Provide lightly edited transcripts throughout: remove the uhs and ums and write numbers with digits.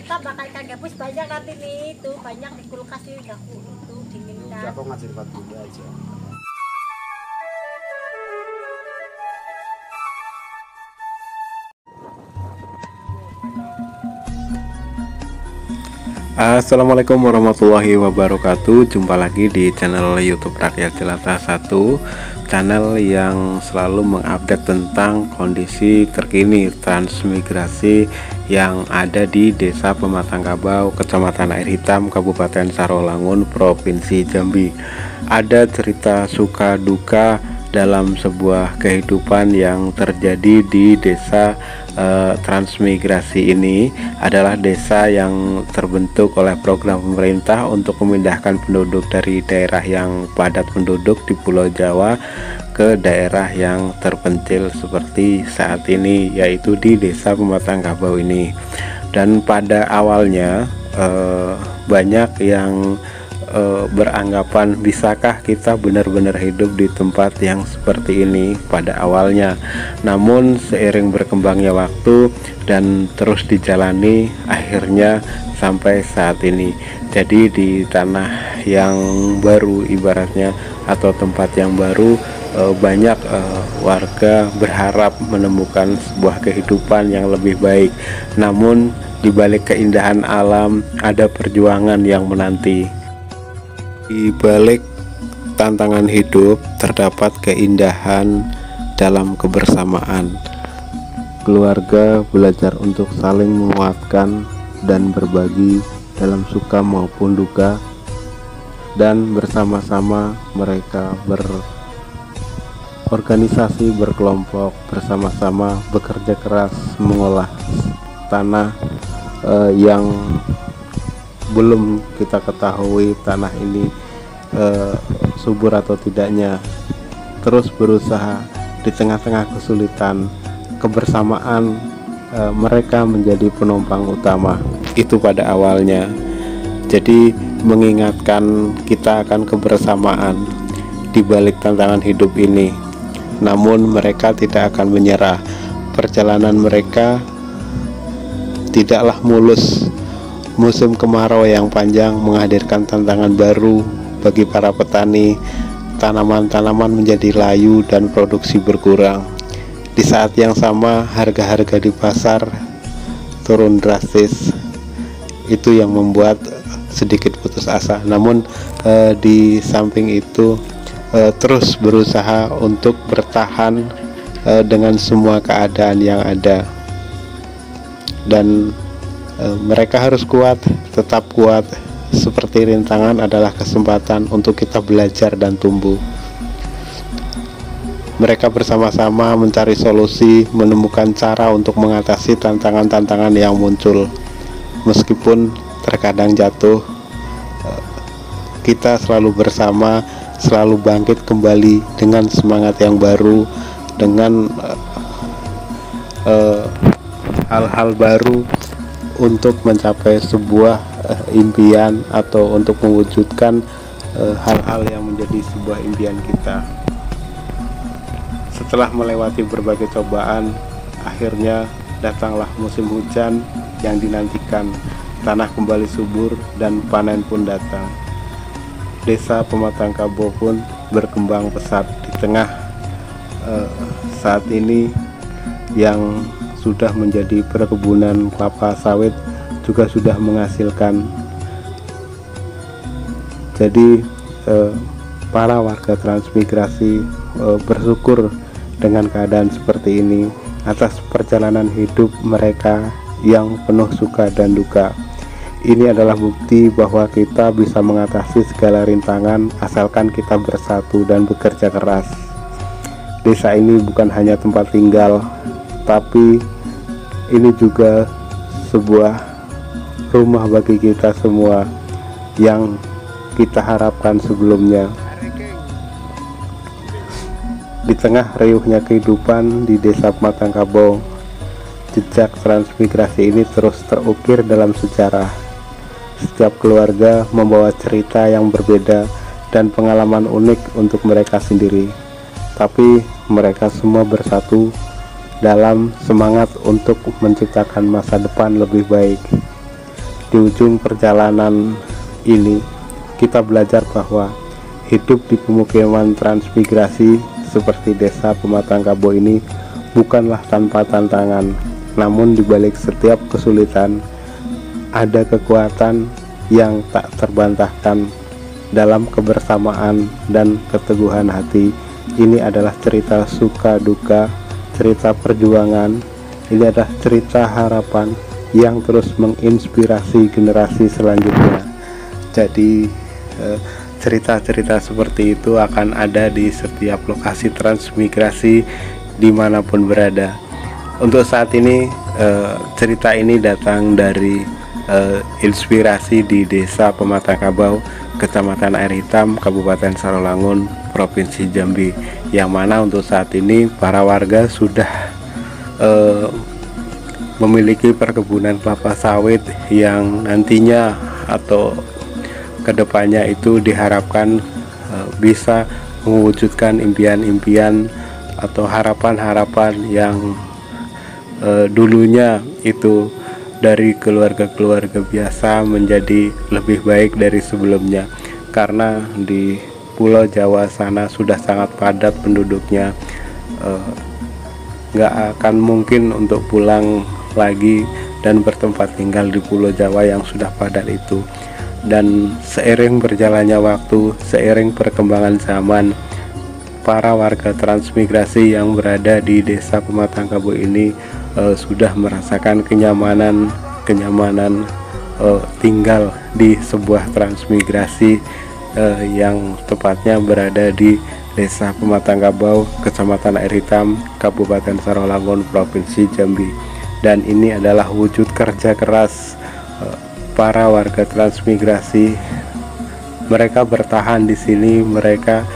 kita bakal ikan gabus banyak nanti nih, tuh banyak di kulkas nih, itu dinginkan. Aku ngajin buat dulu aja. Assalamualaikum warahmatullahi wabarakatuh. Jumpa lagi di channel YouTube Rakyat Jelata 1, channel yang selalu mengupdate tentang kondisi terkini transmigrasi yang ada di Desa Pematang Kabau, Kecamatan Air Hitam, Kabupaten Sarolangun, Provinsi Jambi. Ada cerita suka duka dalam sebuah kehidupan yang terjadi di desa transmigrasi ini. Adalah desa yang terbentuk oleh program pemerintah untuk memindahkan penduduk dari daerah yang padat penduduk di Pulau Jawa ke daerah yang terpencil seperti saat ini, yaitu di Desa Pematang Kabau ini. Dan pada awalnya banyak yang beranggapan, bisakah kita benar-benar hidup di tempat yang seperti ini pada awalnya. Namun seiring berkembangnya waktu dan terus dijalani, akhirnya sampai saat ini. Jadi di tanah yang baru ibaratnya, atau tempat yang baru, banyak warga berharap menemukan sebuah kehidupan yang lebih baik. Namun di balik keindahan alam ada perjuangan yang menanti. Di balik tantangan hidup terdapat keindahan dalam kebersamaan. Keluarga belajar untuk saling menguatkan dan berbagi dalam suka maupun duka, dan bersama-sama mereka berorganisasi, berkelompok, bersama-sama bekerja keras mengolah tanah yang belum kita ketahui tanah ini subur atau tidaknya. Terus berusaha di tengah-tengah kesulitan, kebersamaan mereka menjadi penopang utama. Itu pada awalnya. Jadi mengingatkan kita akan kebersamaan di balik tantangan hidup ini. Namun mereka tidak akan menyerah. Perjalanan mereka tidaklah mulus. Musim kemarau yang panjang menghadirkan tantangan baru bagi para petani. Tanaman-tanaman menjadi layu dan produksi berkurang. Di saat yang sama, harga-harga di pasar turun drastis. Itu yang membuat sedikit putus asa. Namun di samping itu terus berusaha untuk bertahan dengan semua keadaan yang ada. Dan mereka harus kuat, tetap kuat. Seperti rintangan adalah kesempatan untuk kita belajar dan tumbuh. Mereka bersama-sama mencari solusi, menemukan cara untuk mengatasi tantangan-tantangan yang muncul. Meskipun terkadang jatuh, kita selalu bersama, selalu bangkit kembali dengan semangat yang baru, dengan hal-hal baru untuk mencapai sebuah impian, atau untuk mewujudkan hal-hal yang menjadi sebuah impian kita. Setelah melewati berbagai cobaan, akhirnya datanglah musim hujan yang dinantikan. Tanah kembali subur dan panen pun datang. Desa Pematang Kabau pun berkembang pesat di tengah saat ini yang sudah menjadi perkebunan kelapa sawit, juga sudah menghasilkan. Jadi para warga transmigrasi bersyukur dengan keadaan seperti ini atas perjalanan hidup mereka yang penuh suka dan duka. Ini adalah bukti bahwa kita bisa mengatasi segala rintangan asalkan kita bersatu dan bekerja keras. Desa ini bukan hanya tempat tinggal, tapi ini juga sebuah rumah bagi kita semua yang kita harapkan sebelumnya. Di tengah riuhnya kehidupan di Desa Pematang Kabau, jejak transmigrasi ini terus terukir dalam sejarah. Setiap keluarga membawa cerita yang berbeda dan pengalaman unik untuk mereka sendiri. Tapi mereka semua bersatu dalam semangat untuk menciptakan masa depan lebih baik. di ujung perjalanan ini kita belajar bahwa hidup di pemukiman transmigrasi seperti desa Pematang Kabo ini bukanlah tanpa tantangan, namun di balik setiap kesulitan ada kekuatan yang tak terbantahkan dalam kebersamaan dan keteguhan hati. Ini adalah cerita suka duka, cerita perjuangan, ini adalah cerita harapan yang terus menginspirasi generasi selanjutnya. Jadi cerita-cerita seperti itu akan ada di setiap lokasi transmigrasi dimanapun berada. Untuk saat ini cerita ini datang dari inspirasi di desa Pematang Kabau, Kecamatan Air Hitam, Kabupaten Sarolangun, Provinsi Jambi, yang mana untuk saat ini para warga sudah memiliki perkebunan kelapa sawit yang nantinya atau kedepannya itu diharapkan bisa mewujudkan impian-impian atau harapan-harapan yang dulunya itu dari keluarga-keluarga biasa menjadi lebih baik dari sebelumnya, karena di Pulau Jawa sana sudah sangat padat penduduknya, nggak akan mungkin untuk pulang lagi dan bertempat tinggal di Pulau Jawa yang sudah padat itu. Dan seiring berjalannya waktu, seiring perkembangan zaman, para warga transmigrasi yang berada di desa Pematang Kabo ini sudah merasakan kenyamanan tinggal di sebuah transmigrasi yang tepatnya berada di desa Pematang Kabo, Kecamatan Air Hitam, Kabupaten Sarolangun, Provinsi Jambi. Dan ini adalah wujud kerja keras para warga transmigrasi. Mereka bertahan di sini, mereka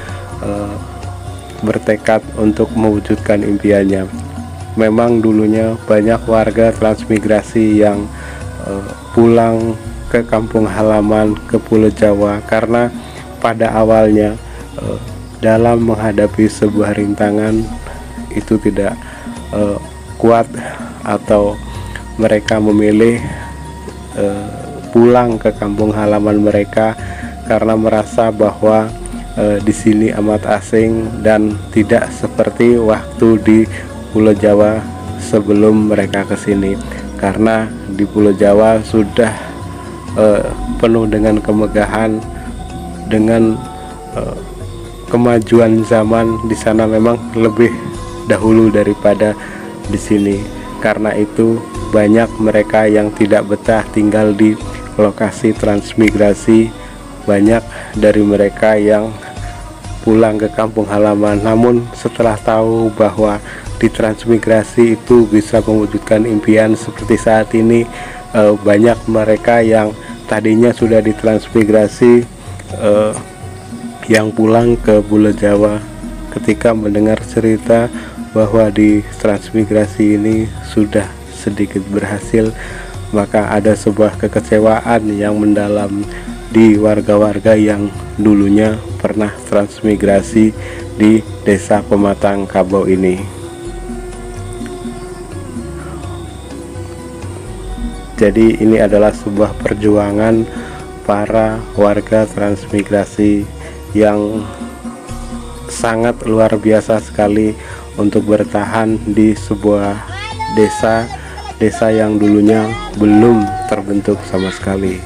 bertekad untuk mewujudkan impiannya. Memang dulunya banyak warga transmigrasi yang pulang ke kampung halaman, ke Pulau Jawa, karena pada awalnya dalam menghadapi sebuah rintangan itu tidak kuat, atau mereka memilih pulang ke kampung halaman mereka karena merasa bahwa di sini amat asing dan tidak seperti waktu di Pulau Jawa sebelum mereka ke sini, karena di Pulau Jawa sudah penuh dengan kemegahan, dengan kemajuan zaman. Di sana memang lebih dahulu daripada di sini. Karena itu banyak mereka yang tidak betah tinggal di lokasi transmigrasi. Banyak dari mereka yang pulang ke kampung halaman, namun setelah tahu bahwa di transmigrasi itu bisa mewujudkan impian seperti saat ini, banyak mereka yang tadinya sudah ditransmigrasi yang pulang ke Pulau Jawa ketika mendengar cerita bahwa di transmigrasi ini sudah sedikit berhasil, maka ada sebuah kekecewaan yang mendalam di warga-warga yang dulunya pernah transmigrasi di desa Pematang Kabo ini. Jadi ini adalah sebuah perjuangan para warga transmigrasi yang sangat luar biasa sekali untuk bertahan di sebuah desa yang dulunya belum terbentuk sama sekali.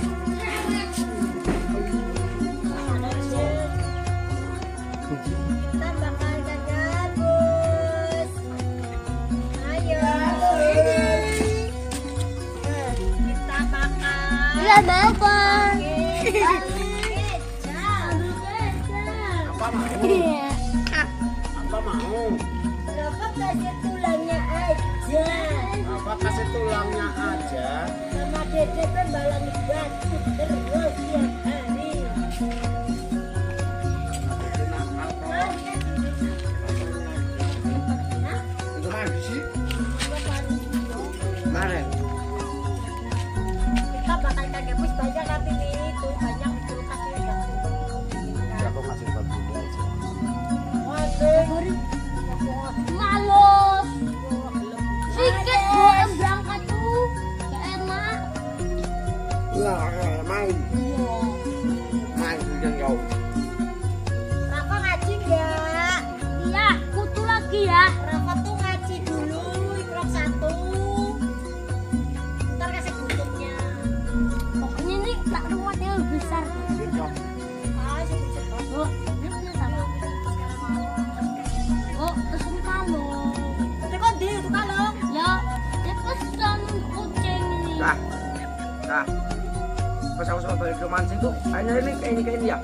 Apa mau? Bapak kasih tulangnya aja. Apa kasih tulangnya aja? Sama dede pembalang batu terus tiap hari. Itu mana sih? Mana? Kita bakal kagak bus banyak nanti nih, itu banyak di kulkas ya. Aku ngasih buat bunda aja. Males. Sikit gua yang berangkat tuh. Gak enak. Ya, main. Main dengan kau. Rafa ngaji enggak? Iya, kutu lagi ya. Rafa tuh ngaji dulu, ikrok 1. Ntar kasih kutubnya. Pokoknya ini tak rumah dia lebih besar. Ah, sih Oh, ini punya sama. Oh, pesen kamu. Tapi kok di itu kalong? Ya, dia pesen kucing ini. Nah, pas aku soal balik ke Mansing tuh, kayaknya ini ya.